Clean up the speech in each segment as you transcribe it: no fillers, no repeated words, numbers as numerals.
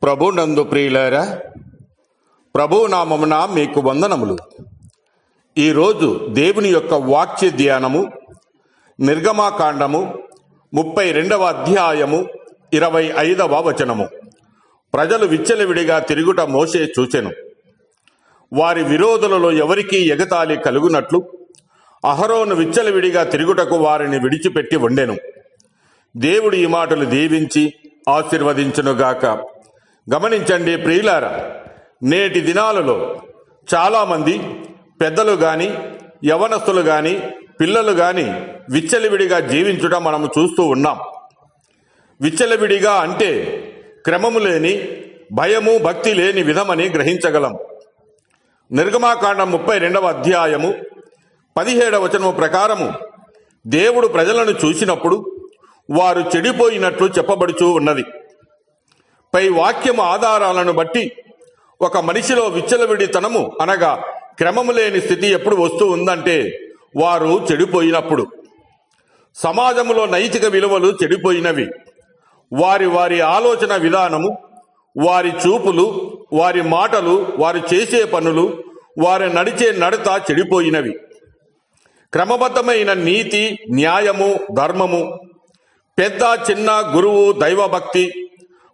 ప్రభునందు ప్రియులారా, ప్రభునామమున మీకు వందనములు. ఈరోజు దేవుని యొక్క వాక్య ధ్యానము నిర్గమాకాండము 32వ అధ్యాయము 25వ వచనము. ప్రజలు విచ్చలవిడిగా తిరుగుట మోషే చూచెను. వారి విరోధులలో ఎవరికీ ఎగతాళి కలుగునట్లు అహరోను విచ్చలవిడిగా తిరుగుటకు వారిని విడిచిపెట్టి ఉండెను. దేవుడు ఈ మాటలు దీవించి ఆశీర్వదించునుగాక. గమనించండి ప్రియులారా, నేటి దినాలలో చాలామంది పెద్దలు గాని, యవనస్తులు గాని, పిల్లలు గాని విచ్చలవిడిగా జీవించుట మనము చూస్తూ ఉన్నాం. విచ్చలవిడిగా అంటే క్రమము లేని, భయము భక్తి లేని విధమని గ్రహించగలం. నిర్గమాకాండం 32వ అధ్యాయము 17వ వచనము ప్రకారము దేవుడు ప్రజలను చూసినప్పుడు వారు చెడిపోయినట్లు చెప్పబడుచూ ఉన్నది. పై వాక్యము ఆధారాలను బట్టి ఒక మనిషిలో విచ్చలవిడితనము అనగా క్రమము లేని స్థితి ఎప్పుడు వస్తూ ఉందంటే వారు చెడిపోయినప్పుడు. సమాజంలో నైతిక విలువలు చెడిపోయినవి. వారి వారి ఆలోచన విధానము, వారి చూపులు, వారి మాటలు, వారు చేసే పనులు, వారు నడిచే నడత చెడిపోయినవి. క్రమబద్ధమైన నీతి, న్యాయము, ధర్మము, పెద్ద చిన్న, గురువు, దైవభక్తి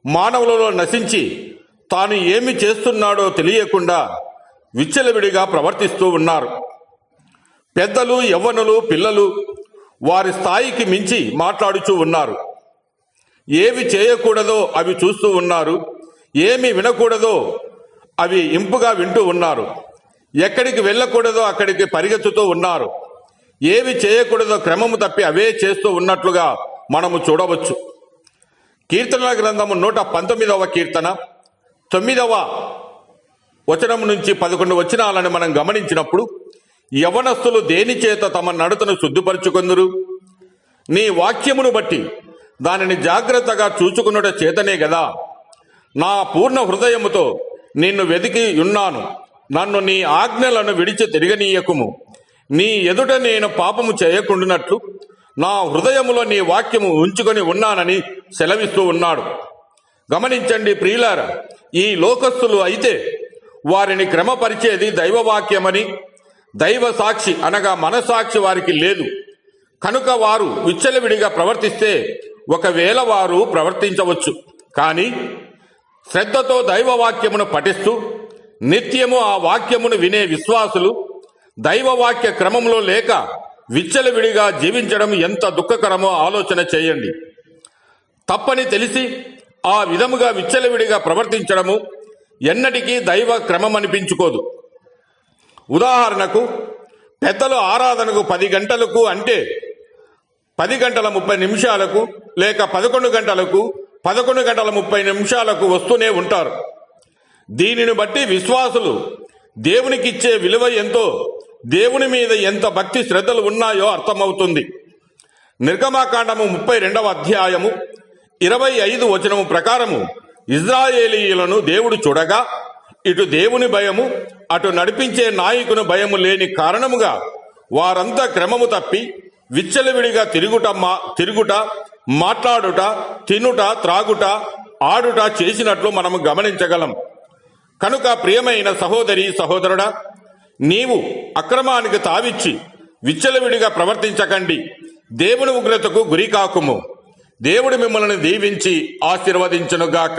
మానవులలో నశించి తాను ఏమి చేస్తున్నాడో తెలియకుండా విచ్చలవిడిగా ప్రవర్తిస్తూ ఉన్నారు. పెద్దలు, యవ్వనులు, పిల్లలు వారి స్థాయికి మించి మాట్లాడుచూ ఉన్నారు. ఏవి చేయకూడదో అవి చూస్తూ ఉన్నారు. ఏమి వినకూడదో అవి ఇంపుగా వింటూ ఉన్నారు. ఎక్కడికి వెళ్ళకూడదో అక్కడికి పరిగెత్తుతూ ఉన్నారు. ఏవి చేయకూడదో క్రమము తప్పి అవే చేస్తూ ఉన్నట్లుగా మనము చూడవచ్చు. కీర్తనల గ్రంథము 119వ కీర్తన 9వ వచనం నుంచి 11 వచనాలను మనం గమనించినప్పుడు, యవనస్తులు దేని చేత తమ నడతను శుద్ధిపరచుకొందురు? నీ వాక్యమును బట్టి దానిని జాగ్రత్తగా చూచుకున్నట చేతనే గదా. నా పూర్ణ హృదయముతో నిన్ను వెతికి ఉన్నాను. నన్ను నీ ఆజ్ఞలను విడిచి తిరగనీయకుము. నీ ఎదుట నేను పాపము చేయకుండానట్లు నా హృదయములో నీ వాక్యము ఉంచుకొని ఉన్నానని సెలవిస్తూ ఉన్నాడు. గమనించండి ప్రియులారా, ఈ లోకస్తులు అయితే వారిని క్రమపరిచేది దైవవాక్యమని, దైవ సాక్షి అనగా మనసాక్షి వారికి లేదు. కనుక వారు విచ్చలవిడిగా ప్రవర్తిస్తే ఒకవేళ వారు ప్రవర్తించవచ్చు. కానీ శ్రద్ధతో దైవవాక్యమును పఠిస్తూ నిత్యము ఆ వాక్యమును వినే విశ్వాసులు దైవవాక్య క్రమంలో లేక విచ్చలవిడిగా జీవించడం ఎంత దుఃఖకరమో ఆలోచన చేయండి. తప్పని తెలిసి ఆ విధముగా విచ్చలవిడిగా ప్రవర్తించడము ఎన్నటికీ దైవ క్రమం అనిపించుకోదు. ఉదాహరణకు, పెద్దలు ఆరాధనకు 10 గంటలకు అంటే 10:30 లేక 11 గంటలకు 11:30 వస్తూనే ఉంటారు. దీనిని బట్టి విశ్వాసులు దేవునికిచ్చే విలువ ఎంతో, దేవుని మీద ఎంత భక్తి శ్రద్ధలు ఉన్నాయో అర్థమవుతుంది. నిర్గమాకాండము 32వ అధ్యాయము 25 వచనము ప్రకారము ఇజ్రాయేలీయులను దేవుడు చూడగా ఇటు దేవుని భయము, అటు నడిపించే నాయకుని భయము లేని కారణముగా వారంతా క్రమము తప్పి విచ్చలవిడిగా తిరుగుట, మాట్లాడుట, తినుట, త్రాగుట, ఆడుట చేసినట్లు మనము గమనించగలం. కనుక ప్రియమైన సహోదరి, సహోదరుడా, నీవు అక్రమానికి తావిచ్చి విచ్చలవిడిగా ప్రవర్తించకండి. దేవుని ఉగ్రతకు గురి కాకుము. దేవుడు మిమ్మల్ని దీవించి ఆశీర్వదించునుగాక.